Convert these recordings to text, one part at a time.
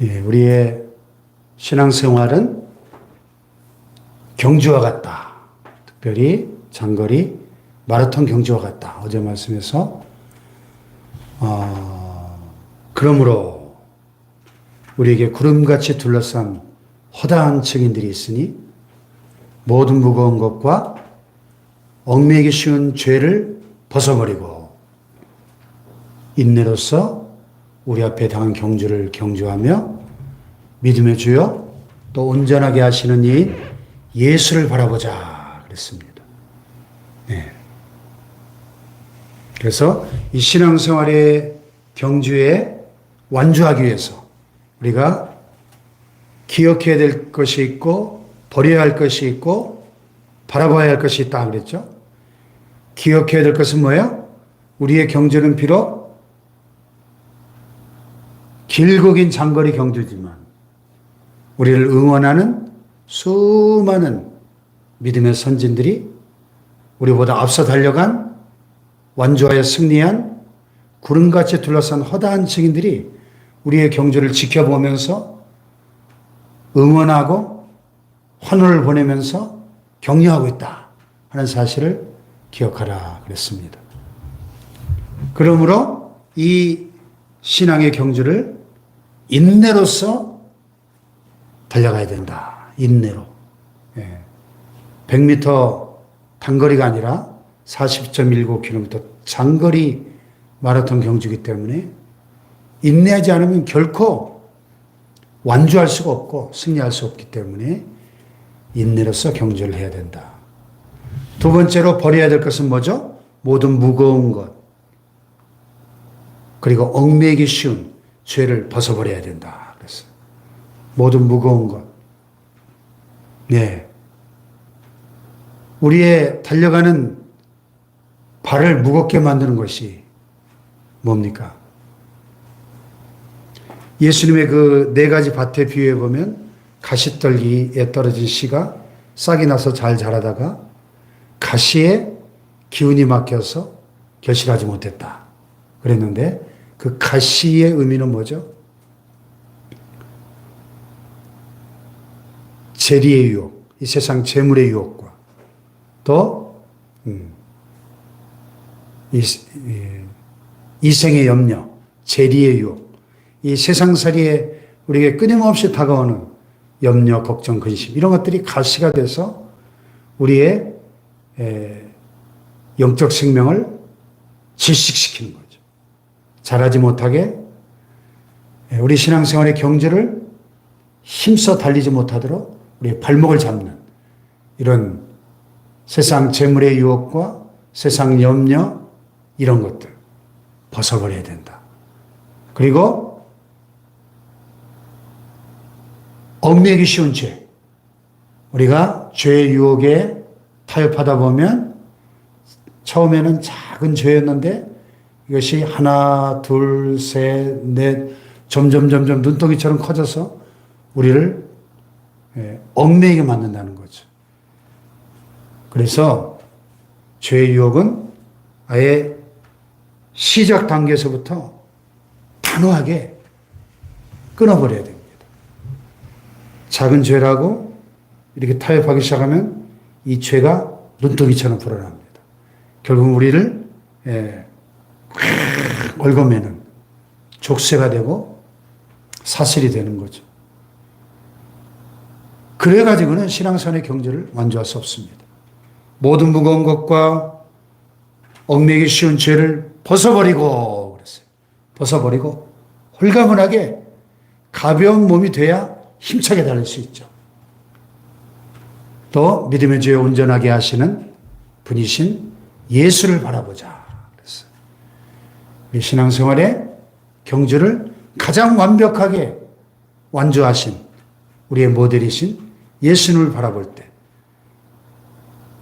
예, 우리의 신앙생활은 경주와 같다. 특별히 장거리 마라톤 경주와 같다. 어제 말씀에서 그러므로 우리에게 구름같이 둘러싼 허다한 증인들이 있으니 모든 무거운 것과 얽매이기 쉬운 죄를 벗어버리고 인내로서 우리 앞에 당한 경주를 경주하며 믿음의 주여 또 온전하게 하시는 이인 예수를 바라보자 그랬습니다. 네. 그래서 이 신앙생활의 경주에 완주하기 위해서 우리가 기억해야 될 것이 있고 버려야 할 것이 있고 바라봐야 할 것이 있다 그랬죠. 기억해야 될 것은 뭐예요? 우리의 경주는 비록 길고 긴 장거리 경주지만 우리를 응원하는 수많은 믿음의 선진들이 우리보다 앞서 달려간 완주하여 승리한 구름같이 둘러싼 허다한 증인들이 우리의 경주를 지켜보면서 응원하고 환호를 보내면서 격려하고 있다 하는 사실을 기억하라 그랬습니다. 그러므로 이 신앙의 경주를 인내로서 달려가야 된다. 인내로. 100m 단거리가 아니라 40.19km 장거리 마라톤 경주이기 때문에 인내하지 않으면 결코 완주할 수가 없고 승리할 수 없기 때문에 인내로서 경주를 해야 된다. 두 번째로 버려야 될 것은 뭐죠? 모든 무거운 것 그리고 얽매이기 쉬운 죄를 벗어버려야 된다. 그랬어요. 모든 무거운 것. 네. 우리의 달려가는 발을 무겁게 만드는 것이 뭡니까? 예수님의 그 네 가지 밭에 비유해 보면 가시떨기에 떨어진 씨가 싹이 나서 잘 자라다가 가시에 기운이 막혀서 결실하지 못했다. 그랬는데 그 가시의 의미는 뭐죠? 재리의 유혹, 이 세상 재물의 유혹과 또 이생의 염려, 재리의 유혹, 이 세상살이에 우리에게 끊임없이 다가오는 염려, 걱정, 근심 이런 것들이 가시가 돼서 우리의 영적 생명을 질식시키는 거죠. 자라지 못하게 우리 신앙생활의 경주를 힘써 달리지 못하도록 우리의 발목을 잡는 이런 세상 재물의 유혹과 세상 염려 이런 것들 벗어버려야 된다. 그리고 얽매이기 쉬운 죄. 우리가 죄의 유혹에 타협하다 보면 처음에는 작은 죄였는데 이것이 하나, 둘, 셋, 넷 점점 눈덩이처럼 커져서 우리를 얽매이게 만든다는 거죠. 그래서 죄의 유혹은 아예 시작 단계에서부터 단호하게 끊어버려야 됩니다. 작은 죄라고 이렇게 타협하기 시작하면 이 죄가 눈덩이처럼 불어납니다. 결국 우리를 얽어매는 족쇄가 되고 사슬이 되는 거죠. 그래가지고는 신앙생활의 경주를 완주할 수 없습니다. 모든 무거운 것과 얽매이기 쉬운 죄를 벗어버리고 그랬어요. 벗어버리고 홀가분하게 가벼운 몸이 돼야 힘차게 달릴 수 있죠. 또 믿음의 주에 온전하게 하시는 분이신 예수를 바라보자 그랬어요. 우리 신앙생활의 경주를 가장 완벽하게 완주하신 우리의 모델이신 예수님을 바라볼 때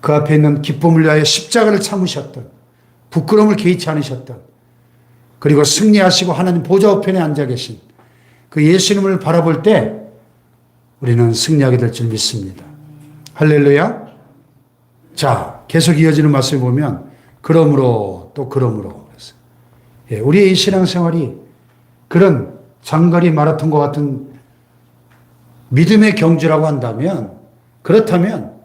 그 앞에 있는 기쁨을 위하여 십자가를 참으셨던 부끄러움을 개의치 않으셨던 그리고 승리하시고 하나님 보좌 우편에 앉아 계신 그 예수님을 바라볼 때 우리는 승리하게 될 줄 믿습니다. 할렐루야. 자, 계속 이어지는 말씀을 보면 그러므로 또 그러므로 우리의 이 신앙생활이 그런 장거리 마라톤과 같은 믿음의 경주라고 한다면, 그렇다면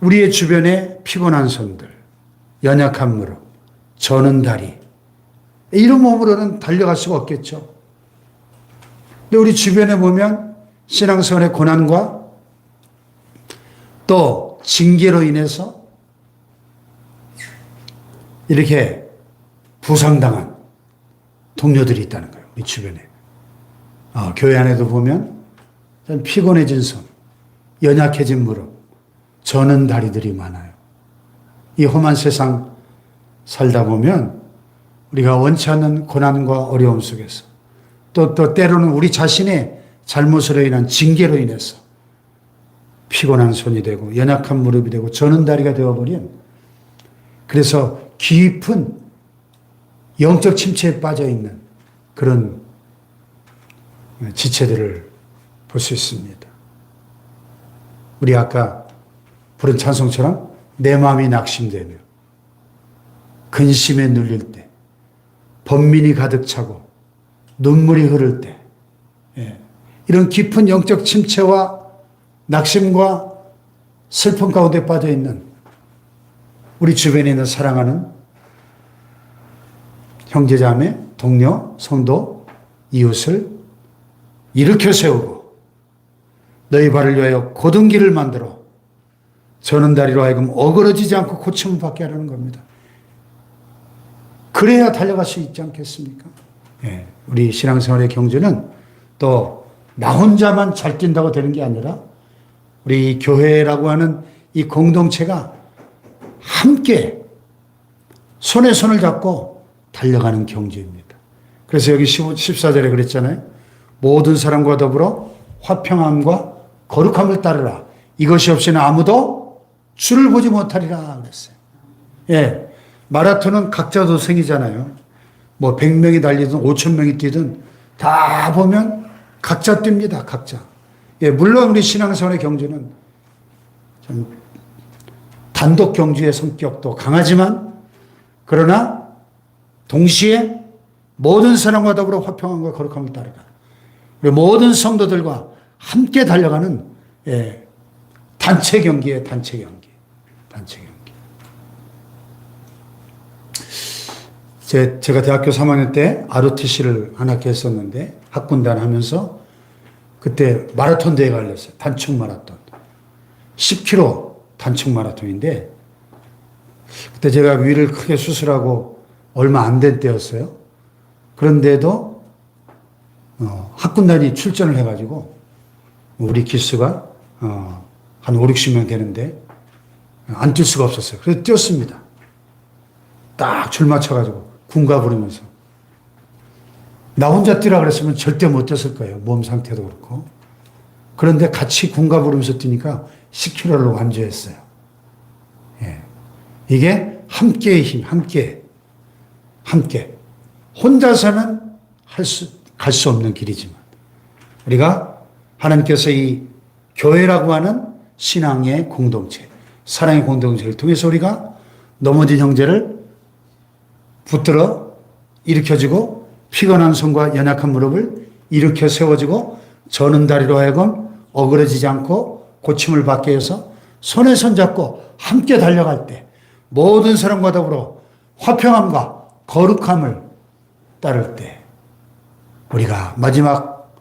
우리의 주변에 피곤한 손들, 연약한 무릎, 저는 다리, 이런 몸으로는 달려갈 수가 없겠죠. 근데 우리 주변에 보면 신앙생활의 고난과 또 징계로 인해서 이렇게 부상당한 동료들이 있다는 거예요. 우리 주변에. 교회 안에도 보면 피곤해진 손, 연약해진 무릎, 저는 다리들이 많아요. 이 험한 세상 살다 보면 우리가 원치 않는 고난과 어려움 속에서 또 때로는 우리 자신의 잘못으로 인한 징계로 인해서 피곤한 손이 되고 연약한 무릎이 되고 저는 다리가 되어버린, 그래서 깊은 영적 침체에 빠져 있는 그런 지체들을 볼 수 있습니다. 우리 아까 부른 찬송처럼 내 마음이 낙심되며 근심에 눌릴 때, 번민이 가득 차고 눈물이 흐를 때, 이런 깊은 영적 침체와 낙심과 슬픔 가운데 빠져 있는 우리 주변에 있는 사랑하는 형제자매, 동료, 성도, 이웃을 일으켜 세우고 너희 발을 위하여 곧은 길을 만들어 저는 다리로 하여금 어그러지지 않고 고침을 받게 하라는 겁니다. 그래야 달려갈 수 있지 않겠습니까? 우리 신앙생활의 경주는 또 나 혼자만 잘 뛴다고 되는 게 아니라 우리 교회라고 하는 이 공동체가 함께 손에 손을 잡고 달려가는 경주입니다. 그래서 여기 14절에 그랬잖아요. 모든 사람과 더불어 화평함과 거룩함을 따르라. 이것이 없이는 아무도 주를 보지 못하리라 그랬어요. 마라톤은 각자 도생이잖아요. 뭐 100명이 달리든 5,000명이 뛰든 다 보면 각자 뜁니다. 각자. 물론 우리 신앙생활의 경주는 좀 단독 경주의 성격도 강하지만, 그러나 동시에 모든 사람과 더불어 화평함과 거룩함을 따르라. 우리 모든 성도들과 함께 달려가는 단체 경기예요. 단체 경기. 제가 대학교 3학년 때 ROTC를 한 학기 했었는데 학군단 하면서 그때 마라톤 대회가 열렸어요. 단축 마라톤. 10km 단축 마라톤인데 그때 제가 위를 크게 수술하고 얼마 안 된 때였어요. 그런데도 학군단이 출전을 해가지고 우리 기수가 한 5, 60명 되는데 안 뛸 수가 없었어요. 그래서 뛰었습니다. 딱 줄 맞춰가지고 군가 부르면서. 나 혼자 뛰라 그랬으면 절대 못 뛰었을 거예요. 몸 상태도 그렇고. 그런데 같이 군가 부르면서 뛰니까 10km를 완주했어요. 이게 함께의 힘, 함께. 혼자서는 갈 수 없는 길이지만 우리가 하나님께서 이 교회라고 하는 신앙의 공동체, 사랑의 공동체를 통해서 우리가 넘어진 형제를 붙들어 일으켜주고 피곤한 손과 연약한 무릎을 일으켜 세워주고 저는 다리로 하여금 어그러지지 않고 고침을 받게 해서 손에 손 잡고 함께 달려갈 때 모든 사람과 더불어 화평함과 거룩함을 따를 때 우리가 마지막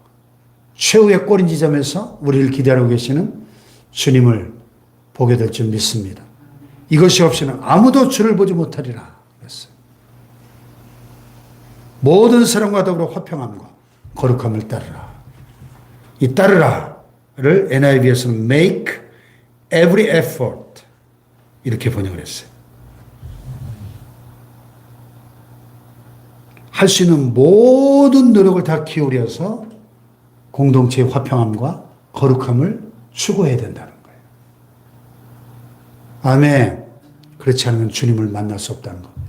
최후의 꼬린 지점에서 우리를 기다리고 계시는 주님을 보게 될 줄 믿습니다. 이것이 없이는 아무도 주를 보지 못하리라 그랬어요. 모든 사람과 더불어 화평함과 거룩함을 따르라. 이 따르라를 NIV에서는 make every effort 이렇게 번역을 했어요. 할 수 있는 모든 노력을 다 기울여서 공동체의 화평함과 거룩함을 추구해야 된다는 거예요. 아멘. 그렇지 않으면 주님을 만날 수 없다는 겁니다.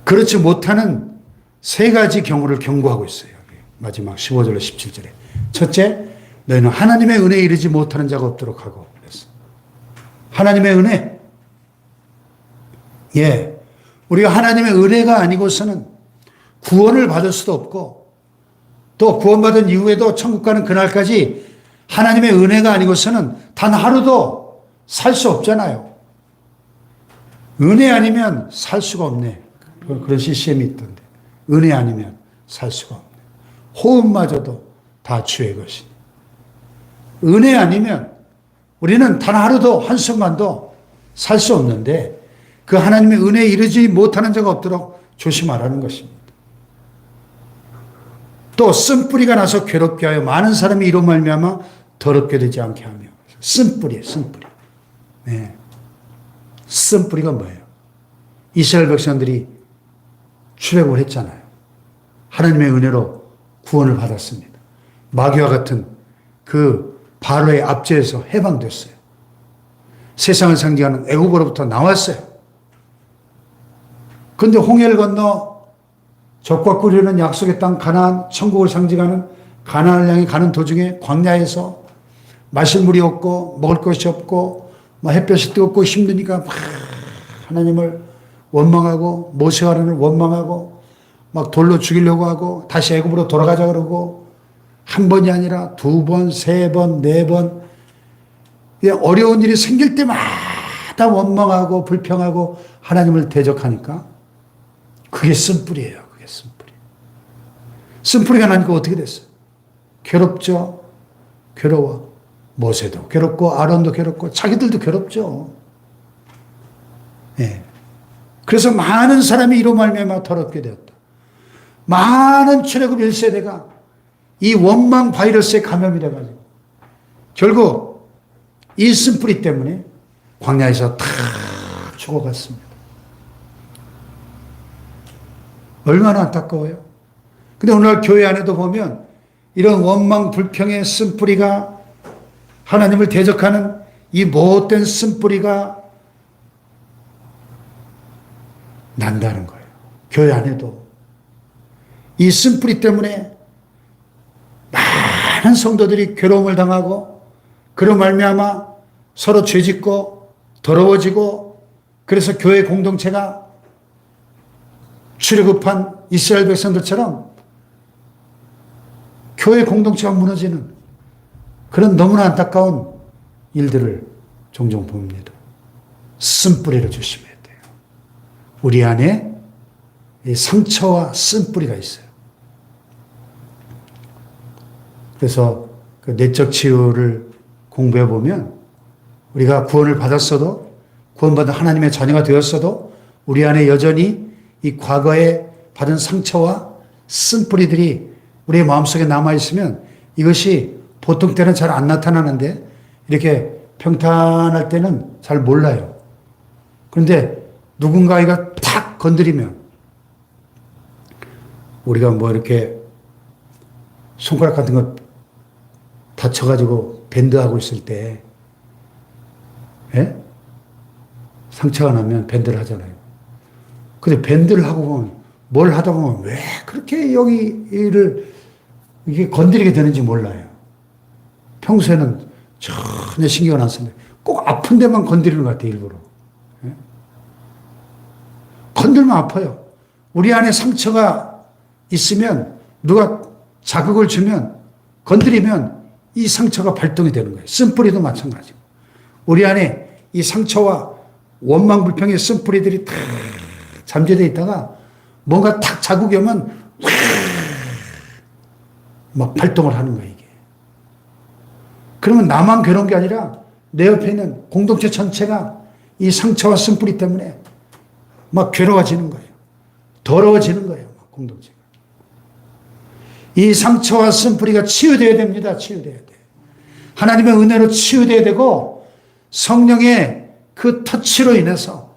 그렇지 못하는 세 가지 경우를 경고하고 있어요. 마지막 15절로 17절에. 첫째, 너희는 하나님의 은혜에 이르지 못하는 자가 없도록 하고 그랬어. 하나님의 은혜. 우리가 하나님의 은혜가 아니고서는 구원을 받을 수도 없고 또 구원받은 이후에도 천국 가는 그날까지 하나님의 은혜가 아니고서는 단 하루도 살 수 없잖아요. 은혜 아니면 살 수가 없네. 그런 시스템이 있던데. 은혜 아니면 살 수가 없네. 호흡마저도 다 주의 것이니. 은혜 아니면 우리는 단 하루도 한순간도 살 수 없는데 그 하나님의 은혜에 이르지 못하는 자가 없도록 조심하라는 것입니다. 또 쓴뿌리가 나서 괴롭게 하여 많은 사람이 이로 말미암아 더럽게 되지 않게 하며. 쓴뿌리예요. 쓴뿌리. 네. 쓴뿌리가 뭐예요? 이스라엘 백성들이 출애굽을 했잖아요. 하나님의 은혜로 구원을 받았습니다. 마귀와 같은 그 바로의 압제에서 해방됐어요. 세상을 상징하는 애국으로부터 나왔어요. 그런데 홍해를 건너 적과 꿀이는 약속의 땅 가나안, 천국을 상징하는 가나안을 향해 가는 도중에 광야에서 마실 물이 없고 먹을 것이 없고 햇볕이 뜨겁고 힘드니까 막 하나님을 원망하고 모세하라는 원망하고 막 돌로 죽이려고 하고 다시 애굽으로 돌아가자 그러고 한 번이 아니라 두 번, 세 번, 네 번 어려운 일이 생길 때마다 원망하고 불평하고 하나님을 대적하니까 그게 쓴뿌리예요. 그게 쓴뿌리. 쓴뿌리가 나니까 어떻게 됐어요? 괴롭죠. 괴로워. 모세도 괴롭고 아론도 괴롭고 자기들도 괴롭죠. 예. 그래서 많은 사람이 이로 말미암아 더럽게 되었다. 많은 출애굽 1세대가 이 원망 바이러스에 감염이 돼가지고 결국 이 쓴뿌리 때문에 광야에서 다 죽어갔습니다. 얼마나 안타까워요. 근데 오늘 교회 안에도 보면 이런 원망 불평의 쓴뿌리가 하나님을 대적하는 이 못된 쓴뿌리가 난다는 거예요. 교회 안에도. 이 쓴뿌리 때문에 많은 성도들이 괴로움을 당하고 그로 말미암아 서로 죄짓고 더러워지고 그래서 교회 공동체가 출애굽한 이스라엘 백성들처럼 교회 공동체가 무너지는 그런 너무나 안타까운 일들을 종종 봅니다. 쓴뿌리를 조심해야 돼요. 우리 안에 상처와 쓴뿌리가 있어요. 그래서 그 내적 치유를 공부해 보면 우리가 구원을 받았어도 구원받은 하나님의 자녀가 되었어도 우리 안에 여전히 이 과거에 받은 상처와 쓴뿌리들이 우리의 마음속에 남아있으면 이것이 보통 때는 잘 안 나타나는데 이렇게 평탄할 때는 잘 몰라요. 그런데 누군가가 탁 건드리면 우리가 뭐 이렇게 손가락 같은 거 다쳐가지고 밴드하고 있을 때 상처가 나면 밴드를 하잖아요. 근데 밴드를 하고 보면 뭘 하다 보면 왜 그렇게 여기를 이게 건드리게 되는지 몰라요. 평소에는 전혀 신경을 안 쓰는데 꼭 아픈 데만 건드리는 것 같아요. 일부러. 건들면 아파요. 우리 안에 상처가 있으면 누가 자극을 주면 건드리면 이 상처가 발동이 되는 거예요. 쓴뿌리도 마찬가지고. 우리 안에 이 상처와 원망 불평의 쓴뿌리들이 다 잠재되어 있다가 뭔가 탁 자극이 오면 막 발동을 하는 거예요, 이게. 그러면 나만 괴로운 게 아니라 내 옆에 있는 공동체 전체가 이 상처와 쓴뿌리 때문에 막 괴로워지는 거예요. 더러워지는 거예요, 막 공동체가. 이 상처와 쓴뿌리가 치유되어야 됩니다. 치유되어야 돼요. 하나님의 은혜로 치유되어야 되고 성령의 그 터치로 인해서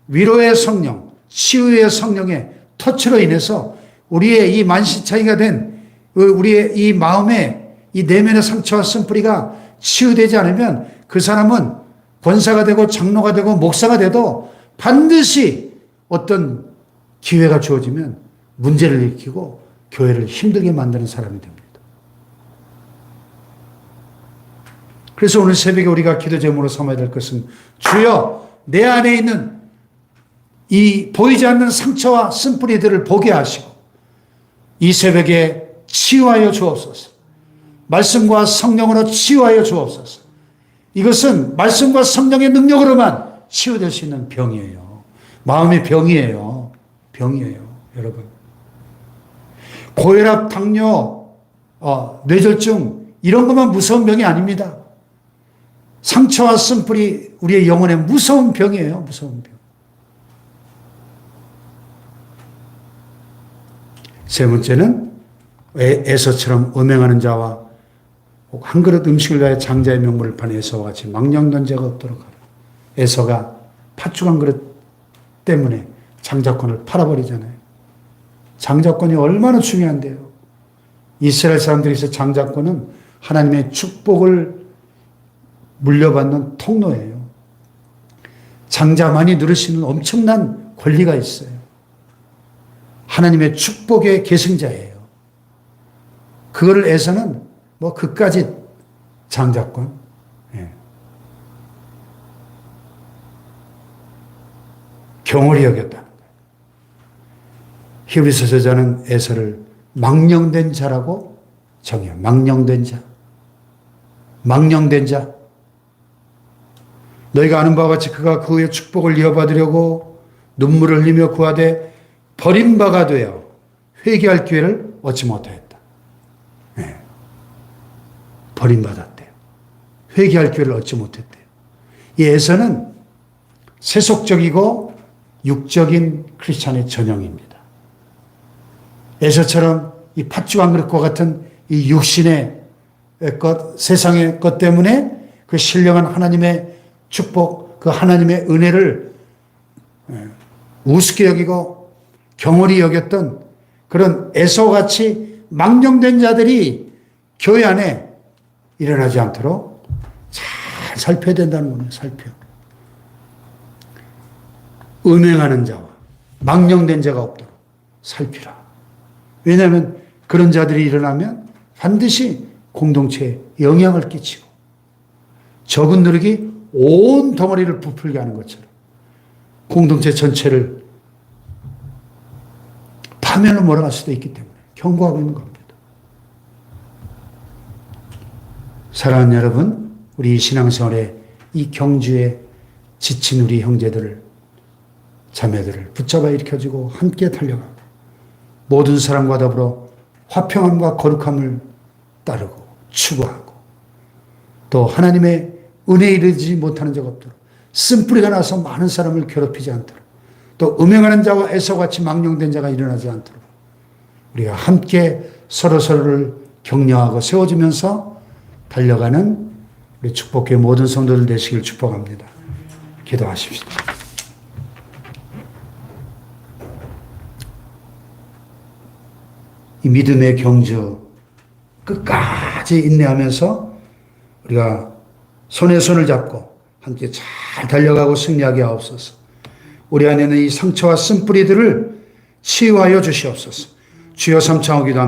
위로의 성령, 치유의 성령의 터치로 인해서 우리의 이 만신창이가 된 우리의 이 마음의 이 내면의 상처와 쓴뿌리가 치유되지 않으면 그 사람은 권사가 되고 장로가 되고 목사가 돼도 반드시 어떤 기회가 주어지면 문제를 일으키고 교회를 힘들게 만드는 사람이 됩니다. 그래서 오늘 새벽에 우리가 기도 제목으로 삼아야 될 것은 주여 내 안에 있는 이 보이지 않는 상처와 쓴뿌리들을 보게 하시고 이 새벽에 치유하여 주옵소서. 말씀과 성령으로 치유하여 주옵소서. 이것은 말씀과 성령의 능력으로만 치유될 수 있는 병이에요. 마음의 병이에요. 병이에요, 여러분. 고혈압, 당뇨, 뇌졸중 이런 것만 무서운 병이 아닙니다. 상처와 쓴뿌리 우리의 영혼에 무서운 병이에요. 무서운 병. 세 번째는 에서처럼 음행하는 자와 한 그릇 음식을 위하여 장자의 명물을 판 에서와 같이 망령된 자가 없도록 하라. 에서가 팥죽 한 그릇 때문에 장자권을 팔아버리잖아요. 장자권이 얼마나 중요한데요. 이스라엘 사람들에서 장자권은 하나님의 축복을 물려받는 통로예요. 장자만이 누릴 수 있는 엄청난 권리가 있어요. 하나님의 축복의 계승자예요. 그거를 에서는 그까지 장자권. 예. 경홀히 여겼다는 거예요. 히브리서 저자는 에서를 망령된 자라고 정해요. 망령된 자. 망령된 자. 너희가 아는 바와 같이 그가 그의 축복을 이어받으려고 눈물을 흘리며 구하되 버림바가 되어 회개할 기회를 얻지 못하였다. 네. 버림받았대요. 회개할 기회를 얻지 못했대요. 이 에서는 세속적이고 육적인 크리스찬의 전형입니다. 에서처럼 이 팥죽 한 그릇과 같은 이 육신의 것, 세상의 것 때문에 그 신령한 하나님의 축복, 그 하나님의 은혜를 우습게 여기고 경홀히 여겼던 그런 에서같이 망령된 자들이 교회 안에 일어나지 않도록 잘 살펴야 된다는 겁니다. 살펴. 음행하는 자와 망령된 자가 없도록 살피라. 왜냐하면 그런 자들이 일어나면 반드시 공동체에 영향을 끼치고 적은 누룩이 온 덩어리를 부풀게 하는 것처럼 공동체 전체를 파멸로 몰아갈 수도 있기 때문에 경고하고 있는 겁니다. 사랑하는 여러분, 우리 신앙생활에 이 경주에 지친 우리 형제들을, 자매들을 붙잡아 일으켜주고 함께 달려가고 모든 사람과 더불어 화평함과 거룩함을 따르고 추구하고 또 하나님의 은혜에 이르지 못하는 자가 없도록 쓴뿌리가 나서 많은 사람을 괴롭히지 않도록 또 음행하는 자와 에서같이 망령된 자가 일어나지 않도록 우리가 함께 서로서로를 격려하고 세워주면서 달려가는 우리 축복교회 모든 성도들 되시길 축복합니다. 기도하십시다. 이 믿음의 경주 끝까지 인내하면서 우리가 손에 손을 잡고 함께 잘 달려가고 승리하게 하옵소서. 우리 안에는 이 상처와 쓴뿌리들을 치유하여 주시옵소서. 주여 삼창하기도 합니다.